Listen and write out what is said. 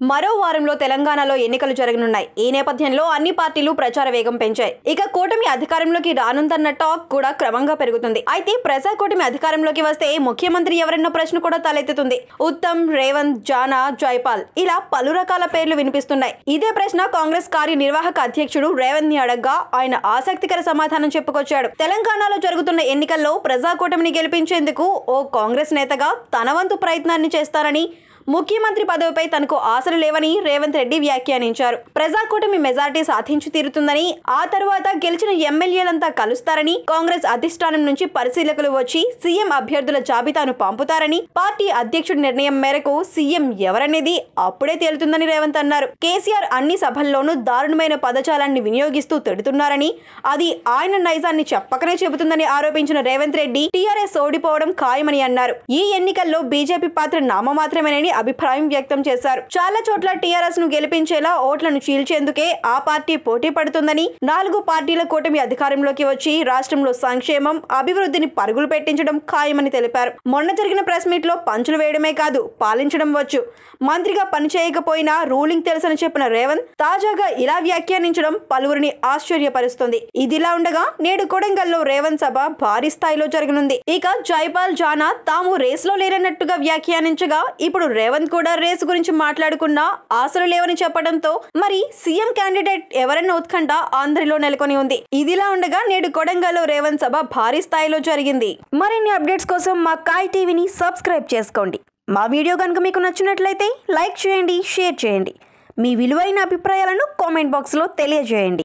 మరో వారంలో తెలంగాణలో ఎన్నికలు జరగనున్నాయి. ఈ నేపథ్యంలో అన్ని పార్టీలు ప్రచార వేగం పెంచాయి. ఇక కూటమి అధికారంలోకి రానుందన్న టాక్ కూడా క్రమంగా పెరుగుతుంది. అయితే ప్రజా కూటమి అధికారంలోకి వస్తే ముఖ్యమంత్రి ఎవరన్న ప్రశ్న కూడా తలెత్తుతుంది. ఉత్తమ్, రేవంత్, జానా, జైపాల్ ఇలా పలు రకాల పేర్లు వినిపిస్తున్నాయి. ఇదే ప్రశ్న కాంగ్రెస్ కార్యనిర్వాహక అధ్యక్షుడు రేవంత్ ని అడగ్గా ఆయన ఆసక్తికర సమాధానం చెప్పుకొచ్చాడు. తెలంగాణలో జరుగుతున్న ఎన్నికల్లో ప్రజా కూటమిని గెలిపించేందుకు ఓ కాంగ్రెస్ నేతగా తన వంతు ప్రయత్నాన్ని చేస్తారని, ముఖ్యమంత్రి పదవిపై తనకు ఆశలు లేవని రేవంత్ రెడ్డి వ్యాఖ్యానించారు. ప్రజాకూటమి మెజార్టీ సాధించి తీరుతుందని, ఆ తర్వాత గెలిచిన ఎమ్మెల్యేలంతా కలుస్తారని, కాంగ్రెస్ అధిష్టానం నుంచి పరిశీలకులు వచ్చి సీఎం అభ్యర్థుల జాబితాను పంపుతారని, పార్టీ అధ్యక్షుడి నిర్ణయం మేరకు సీఎం ఎవరనేది అప్పుడే తేలుతుందని రేవంత్ అన్నారు. కేసీఆర్ అన్ని సభల్లోనూ దారుణమైన పదజాలాన్ని వినియోగిస్తూ తిడుతున్నారని, అది ఆయన నైజాన్ని చెప్పకనే చెబుతుందని ఆరోపించిన రేవంత్ రెడ్డి టీఆర్ఎస్ ఓడిపోవడం ఖాయమని అన్నారు. ఈ ఎన్నికల్లో బీజేపీ పాత్ర నామమాత్రమేనని అభిప్రాయం వ్యక్తం చేశారు. చాలా చోట్ల టీఆర్ఎస్ ను గెలిపించేలా ఓట్లను చీల్చేందుకే ఆ పార్టీ పోటీ పడుతుందని, 4 పార్టీల కూటమి అధికారంలోకి వచ్చి రాష్ట్రంలో సంక్షేమం, అభివృద్ధిని పరుగులు పెట్టించడం ఖాయమని తెలిపారు. మొన్న జరిగిన ప్రెస్ మీట్ లో పంచులు వేయడమే కాదు, పాలించడం వచ్చు. మంత్రిగా పనిచేయకపోయినా రూలింగ్ తెలుసని చెప్పిన రేవంత్ తాజాగా ఇలా వ్యాఖ్యానించడం పలువురిని ఆశ్చర్యపరుస్తుంది. ఇదిలా ఉండగా నేడు కొడంగల్లో రేవంత్ సభ భారీ స్థాయిలో జరగనుంది. ఇక జైపాల్, జానా తాము రేసులో లేరన్నట్టుగా వ్యాఖ్యానించగా, ఇప్పుడు రేవంత్ కూడా రేసు గురించి మాట్లాడుకున్నా ఆశలు లేవని చెప్పడంతో మరి సీఎం క్యాండిడేట్ ఎవరన్న ఉత్కంఠ ఆంధ్రలో నెలకొని ఉంది. ఇదిలా ఉండగా నేడు కొడంగల్లో రేవంత్ సభ భారీ స్థాయిలో జరిగింది. మరిన్ని అప్డేట్స్ కోసం మా కాయ్ టీవీని సబ్స్క్రైబ్ చేసుకోండి. మా వీడియో కనుక మీకు నచ్చినట్లయితే లైక్ చేయండి, షేర్ చేయండి. మీ విలువైన అభిప్రాయాలను కామెంట్ బాక్స్లో తెలియజేయండి.